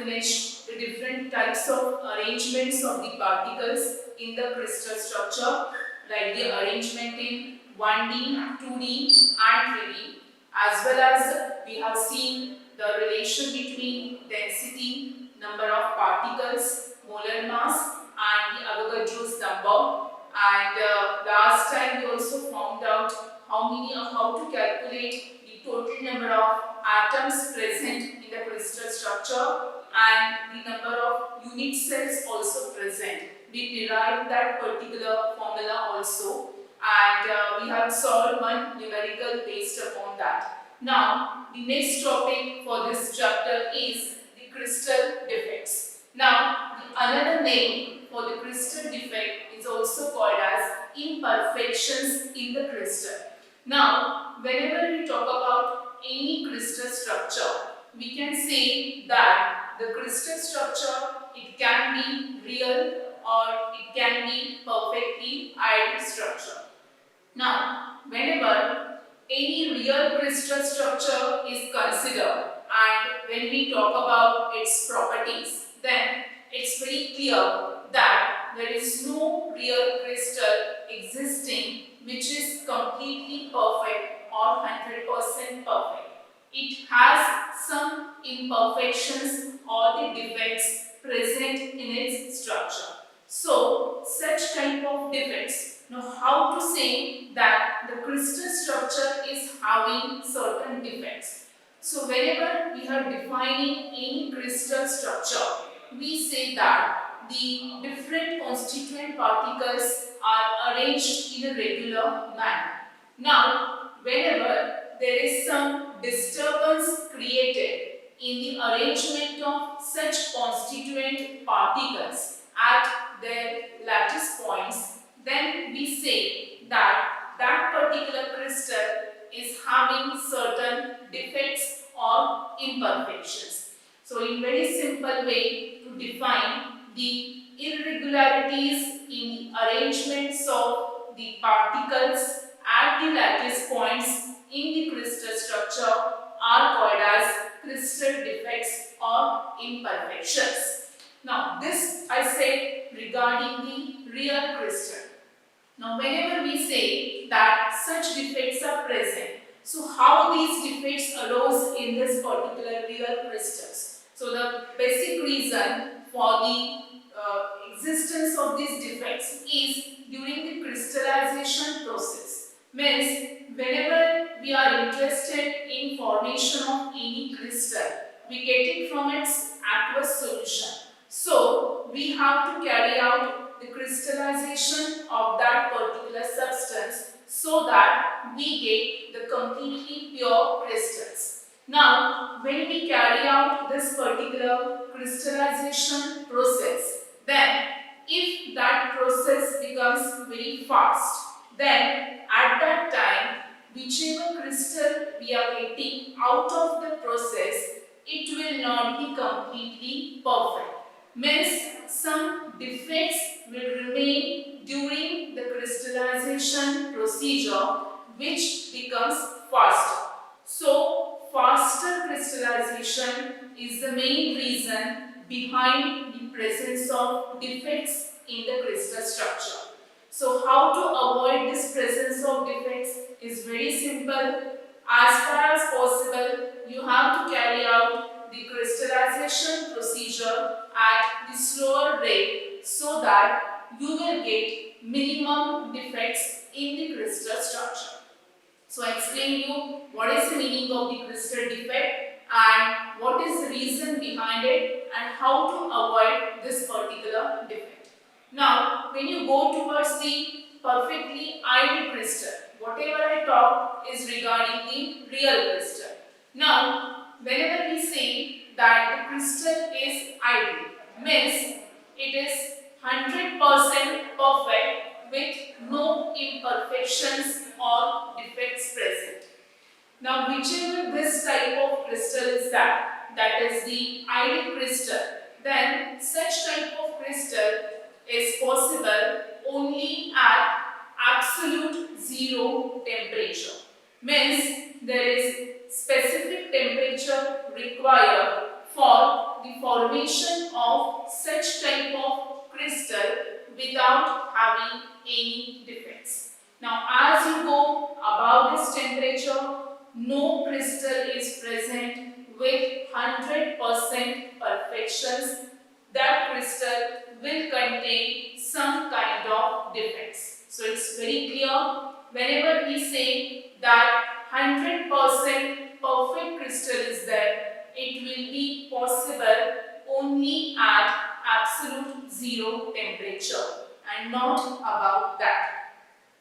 finished the different types of arrangements of the particles in the crystal structure, like the arrangement in 1D, 2D and 3D, as well as we have seen the relation between density, number of particles, molar mass and the Avogadro's number. And last time we also found out how to calculate the total number of atoms present in the crystal structure and the number of unit cells also present. We derived that particular formula also, and we have solved one numerical based upon that. Now, the next topic for this chapter is the crystal defects. Now, the another name for the crystal defect is also called as imperfections in the crystal. Now, whenever we talk about any crystal structure, we can say that the crystal structure, it can be real or it can be perfectly ideal structure. Now, whenever any real crystal structure is considered and when we talk about its properties, then it's very clear that there is no real crystal existing which is completely perfect or 100% perfect. It has some imperfections or the defects present in its structure. So, such type of defects. Now, how to say that the crystal structure is having certain defects? So, whenever we are defining any crystal structure, we say that the different constituent particles are arranged in a regular manner. Now, whenever there is some disturbance created in the arrangement of such constituent particles at their lattice points, then we say that that particular crystal is having certain defects or imperfections. So, in very simple way to define the irregularities in the arrangements of the particles at the lattice points in the crystal structure are called as crystal defects or imperfections. Now, this I said regarding the real crystal. Now, whenever we say that such defects are present, so how these defects arose in this particular real crystals? So, the basic reason for the existence of these defects is during the crystallization process. Means, whenever we are interested in formation of any crystal, we get it from its aqueous solution. So, we have to carry out the crystallization of that particular substance so that we get the completely pure crystals. Now, when we carry out this particular crystallization process, then if that process becomes very fast, then at that time, whichever crystal we are getting out of the process, it will not be completely perfect. Means some defects will remain during the crystallization procedure which becomes faster. So, faster crystallization is the main reason behind the presence of defects in the crystal structure. So, how to avoid this presence of defects is very simple. As far as possible, you have to carry out the crystallization procedure at the slower rate so that you will get minimum defects in the crystal structure. So, I explain you what is the meaning of the crystal defect and what is the reason behind it and how to avoid this particular defect. Now, when you go towards the perfectly ideal crystal, whatever I talk is regarding the real crystal. Now, whenever we say that the crystal is ideal, means it is 100% perfect with no imperfections or defects present. Now, whichever this type of crystal is that is the ideal crystal, then such type of crystal is possible only at absolute zero temperature. Means there is specific temperature required for the formation of such type of crystal without having any defects. Now, as you go above this temperature, no crystal is present with 100% perfections. That crystal will contain some kind of defects. So it's very clear, whenever we say that 100% perfect crystal is there, it will be possible only at absolute zero temperature and not above that.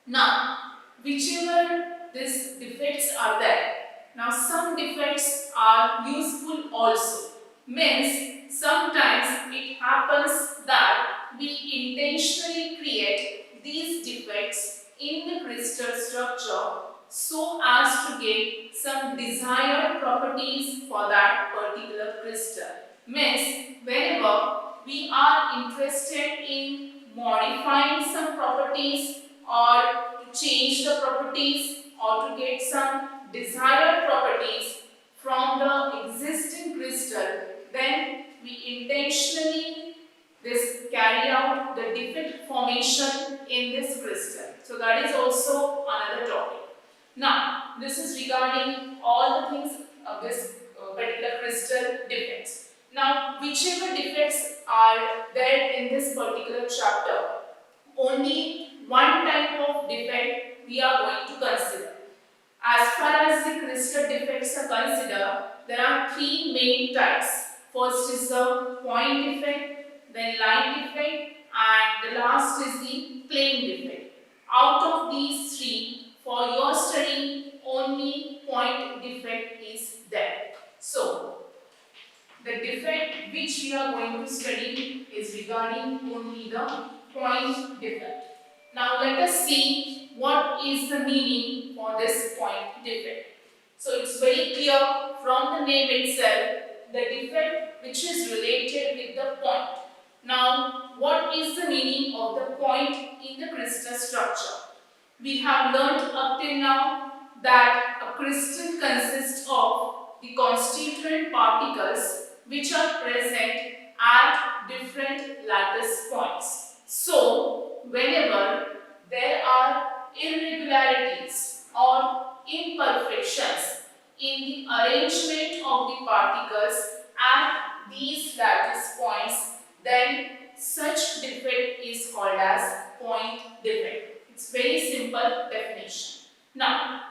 Now, whichever these defects are there, now some defects are useful also. Means sometimes it happens that we intentionally create these defects in the crystal structure so as to get some desired properties for that particular crystal. Means whenever we are interested in modifying some properties or to change the properties or to get some desired properties from the existing crystal, then we intentionally carry out the defect formation in this crystal. So that is also another topic. Now, this is regarding all the things of this particular crystal defects. Now, whichever defects are there in this particular chapter, only one type of defect we are going to consider. As far as the crystal defects are considered, there are three main types. First is the point defect, then line defect, and the last is the plane defect. Out of these three, for your study, only point defect is there. So, the defect which we are going to study is regarding only the point defect. Now let us see what is the meaning for this point defect. So it's very clear from the name itself, the defect which is related with the point. Now what is the meaning of the point in the crystal structure? We have learnt up till now that a crystal consists of the constituent particles which are present at different lattice points. So, whenever there are irregularities or imperfections in the arrangement of the particles at these lattice points, then such defect is called as point defect. It's very simple definition. Now,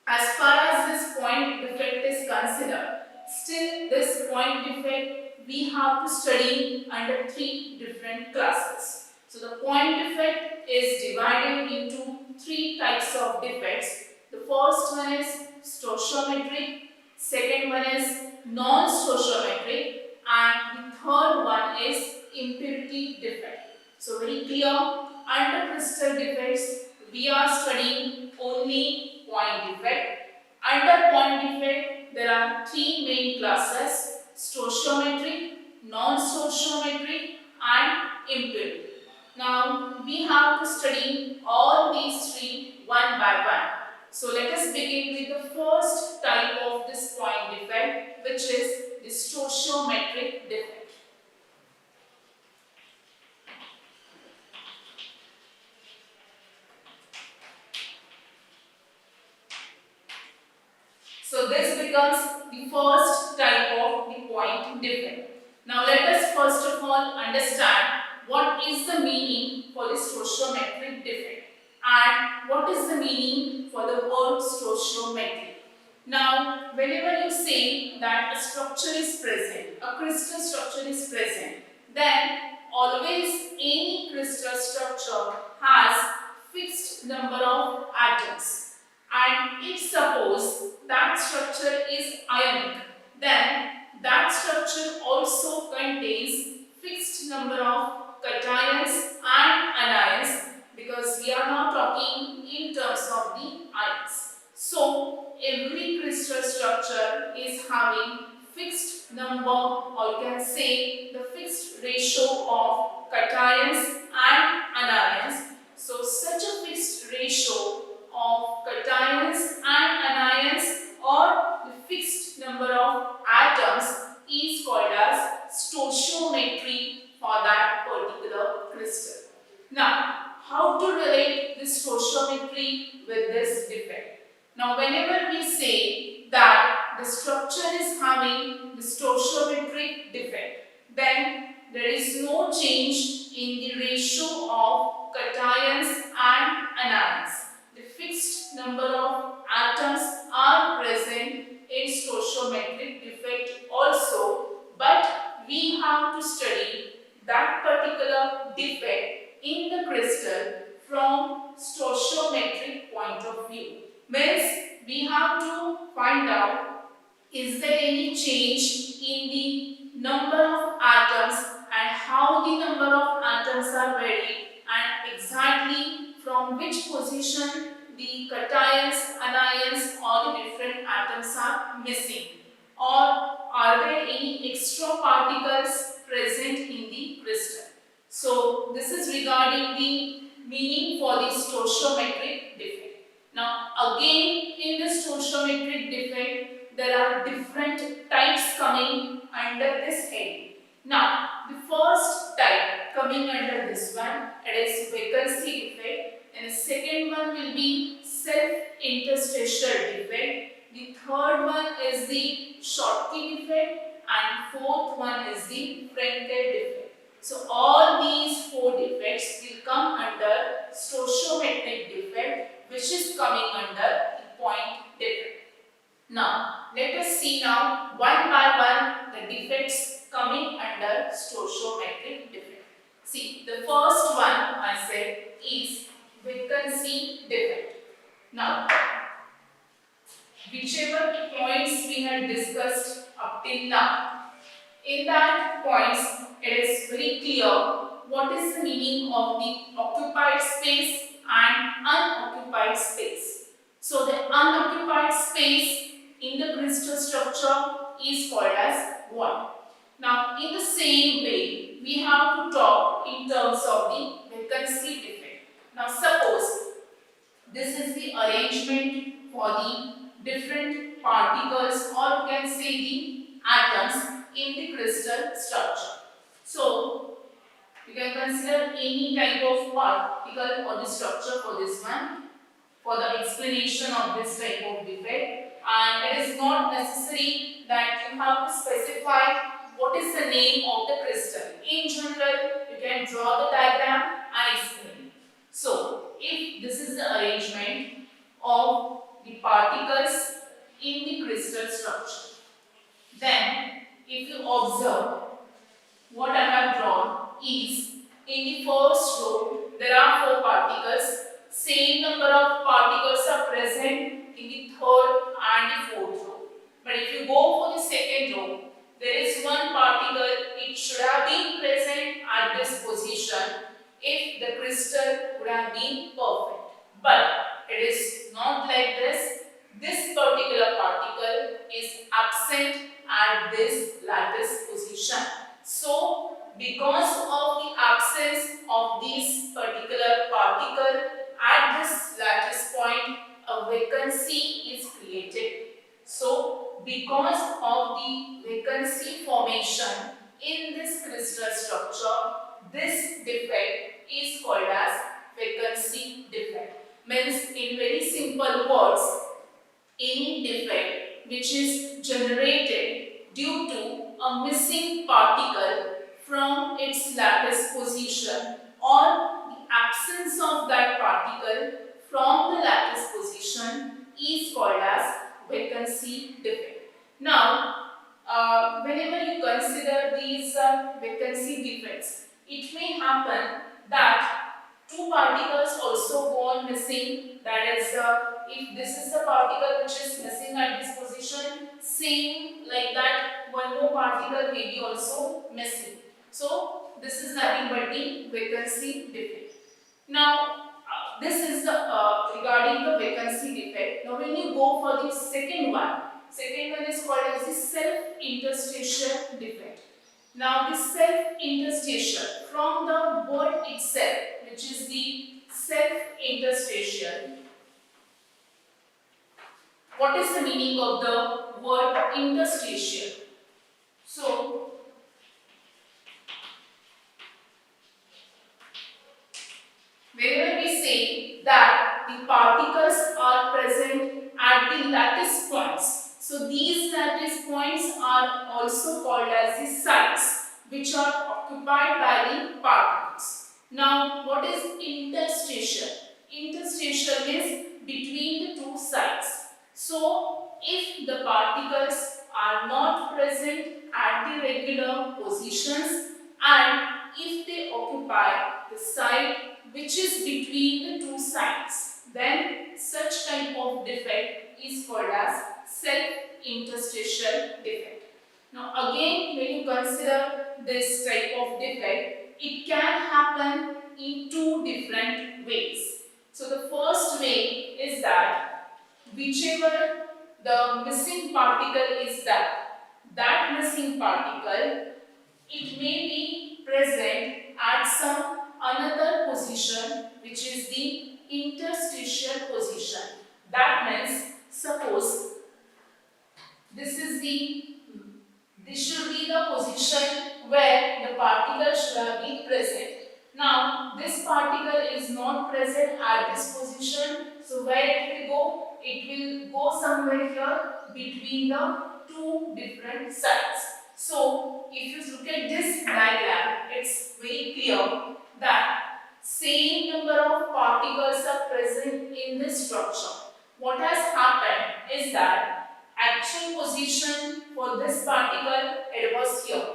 as far as this point defect is considered, still this point defect we have to study under three different classes. So the point defect is divided into three types of defects. The first one is stoichiometric, second one is non-stoichiometric, and the third one is impurity defect. So very clear, under crystal defects we are studying only point defect. Under point defect there are three main classes: stoichiometric, non-stoichiometric, and impurity. Now we have to study all these three one by one. So let us begin with the first type of this point defect, which is the stoichiometric defect. So this becomes the first type of the point defect. Now let us first of all understand what is the meaning for the stoichiometric defect and what is the meaning for the word stoichiometric. Now whenever you say that a structure is present, a crystal structure is present, then always any crystal structure has fixed number of atoms. And if suppose that structure is ionic, then that structure also contains fixed number of cations and anions, because we are now talking in terms of the ions. So every crystal structure is having fixed number, or you can say the fixed ratio of cations and anions. So such a fixed ratio of cations and anions or the fixed number of atoms is called how to relate this stoichiometry with this defect? Now, whenever we say that the structure is having the stoichiometric defect, then there is no change in the ratio of cations and anions. The fixed number of atoms are present in stoichiometric defect also, but we have to study that particular defect in the crystal from stoichiometric point of view. Means we have to find out, is there any change in the number of atoms and how the number of atoms are varied, and exactly from which position the cations, anions or the different atoms are missing, or are there any extra particles present in the crystal. So this is regarding the meaning for the stoichiometric defect. Now again, in the stoichiometric defect there are different types coming under this head. Now the first type coming under this one, it is vacancy defect, and the second one will be self-interstitial defect. The third one is the Schottky defect, and fourth one is the Frenkel defect. So all these four defects will come under stoichiometric defect, which is coming under the point defect. Now let us see now one by one the defects coming under stoichiometric defect. See, the first one I said is vacancy defect. Now, whichever points we had discussed up till now, in that points it is very clear what is the meaning of the occupied space and unoccupied space. So the unoccupied space in the crystal structure is called as what? Now in the same way we have to talk in terms of the vacancy defect. Now suppose this is the arrangement for the different particles, or you can say the atoms in the crystal structure. So you can consider any type of particle or the structure for this one, for the explanation of this type of defect, and it is not necessary that you have to specify what is the name of the crystal. In general, you can draw the diagram and explain. So, if this is the arrangement of the particles in the crystal structure, then if you observe what I have drawn is, in the first row there are 4 particles, same number of particles are present in the third and the fourth row. But if you go for the second row, there is one particle, it should have been present at this position if the crystal would have been perfect. But it is not like this. This particular particle is absent at this lattice position. So, because of the absence of this particular particle at this lattice point, a vacancy is created. So, because of the vacancy formation in this crystal structure, this defect is called as vacancy defect. Means, in very simple words, any defect which is generated due to a missing particle from its lattice position, or the absence of that particle from the lattice position, is called as vacancy defect. Now, whenever you consider these vacancy defects, it may happen that 2 particles also go on missing. That is, if this is the particle which is missing at this position, same like that, one more particle may be also missing. So this is nothing but the vacancy defect. Now this is the regarding the vacancy defect. Now when you go for the second one is called as the self-interstitial defect. Now this self-interstitial, from the word itself, which is the self-interstitial, what is the meaning of the word interstitial? So wherever we say that the particles are present at the lattice points. So these lattice points are also called as the sites, which are occupied by the particles. Now, what is interstitial? Interstitial is between the two sites. So, if the particles are not present at the regular positions and if they occupy the site which is between the two sides, then such type of defect is called as self-interstitial defect. Now again, when you consider this type of defect, it can happen in two different ways. So the first way is that whichever the missing particle is that missing particle, it may be present at some another position which is the interstitial position. That means suppose this is this should be the position where the particle should have been present. Now this particle is not present at this position, so where it will go? It will go somewhere here between the two different sides. So if you look at this diagram, it's very clear that same number of particles are present in this structure. What has happened is that actual position for this particle, it was here,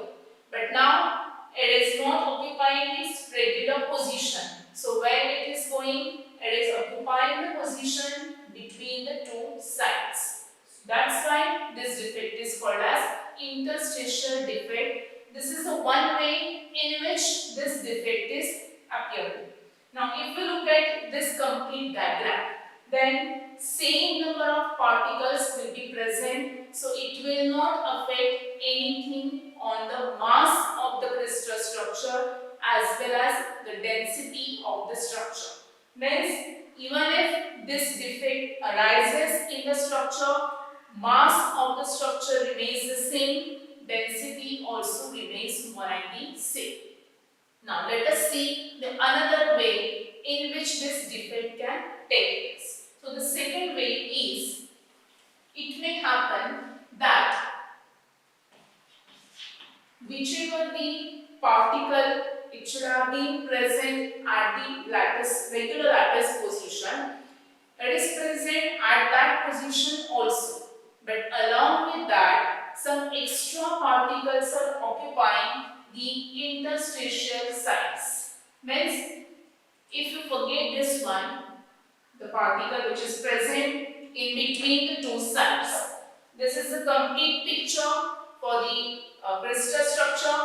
but now it is not occupying its regular position. So where it is going, it is occupying the position between the two sides. That's why this defect is called as interstitial defect. This is the one way in which this defect is appearing. Now if we look at this complete diagram, then same number of particles will be present, so it will not affect anything on the mass of the crystal structure as well as the density of the structure. Means even if this defect arises in the structure, mass of the structure remains the same, density also remains more and the same. Now let us see the another way in which this defect can take place. So the second way is, it may happen that whichever the particle, it should have been present at the regular lattice position, it is present at that position also. But along with that, some extra particles are occupying the interstitial sites. Means, if you forget this one, the particle which is present in between the two sides. This is a complete picture for the crystal structure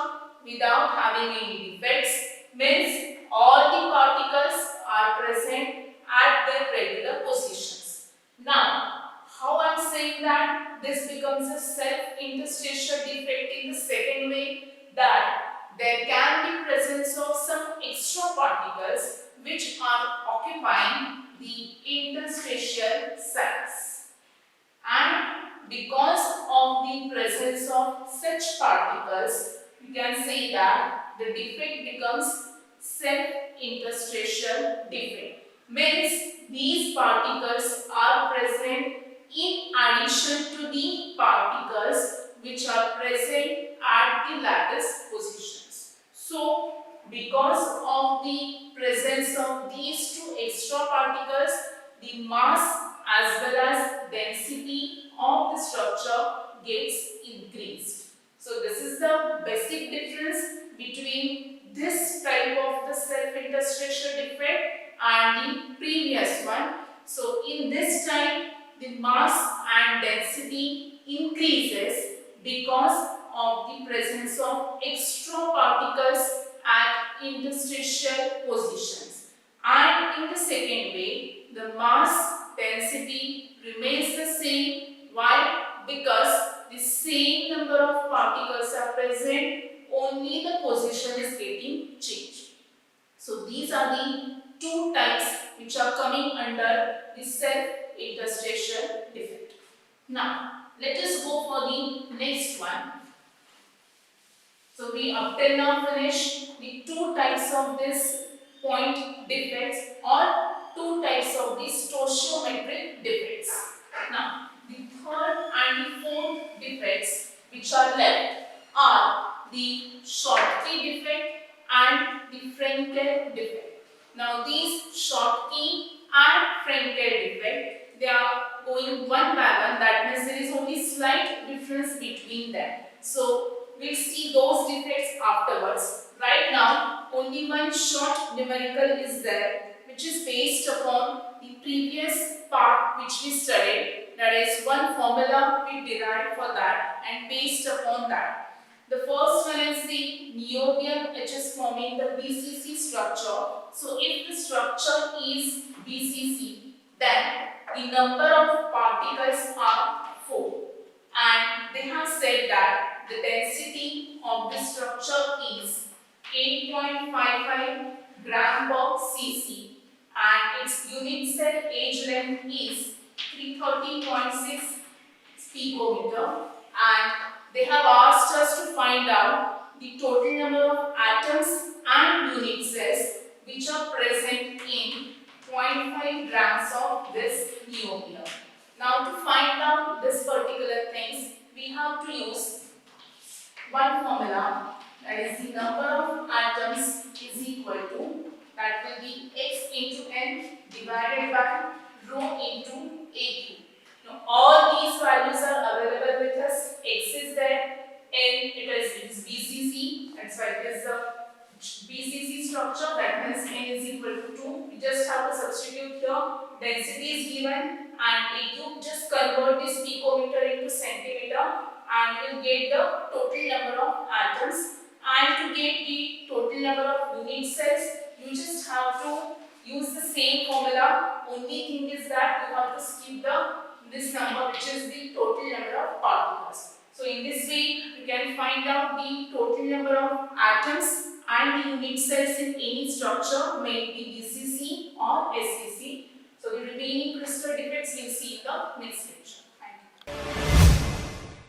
without having any defects. Means all the particles are present at their regular positions. Now, how I am saying that this becomes a self-interstitial defect in the second way, that there can be presence of some extra particles which are occupying the interstitial sites, and because of the presence of such particles, you can say that the defect becomes self-interstitial defect. Means these particles are present in addition to the particles which are present at the lattice positions. So because of the presence of these two extra particles, the mass as well as density of the structure gets increased. So this is the basic difference between this type of the self-interstitial defect and the previous one. So in this type, the mass and density increases because of the presence of extra particles at interstitial positions. And in the second way, the mass density remains the same. Why? Because the same number of particles are present, only the position is getting changed. So these are the two types which are coming under the self-interstitial defect. Now, let us go for the next one. So we up till now finished the two types of this point defects or types of the stoichiometric defects. Now, the third and the fourth defects which are left are the Schottky defect and the Frenkel defect. Now, these Schottky and Frenkel defect, they are going one by one. That means there is only slight difference between them. So, we'll see those defects afterwards. Right now, only one short numerical is there, which is based upon the previous part which we studied. That is one formula we derived for that, and based upon that. The first one is the niobium, which is forming the BCC structure. So, if the structure is BCC, then the number of particles are 4. And they have said that the density of the structure is 8.55 gram per cc and its unit cell age length is 330.6 picometer, and they have asked us to find out the total number of atoms and unit cells which are present in 0.5 grams of this niobium. Now, to find out this particular things, we have to use one formula, that is the number of atoms is equal to, that will be x into n divided by rho into AQ. Now, all these values are available with us. X is there, n it is BCC, that's why it is the BCC structure, that means n is equal to 2. We just have to substitute here, density is given, and AQ, just convert this picometer into centimeter and you will get the total number of atoms. And to get the total number of unit cells, you just have to use the same formula. Only thing is that you have to skip this number, which is the total number of particles. So in this way, you can find out the total number of atoms and the unit cells in any structure, may it be BCC or SCC. So the remaining crystal defects we'll see in the next lecture. Thank you.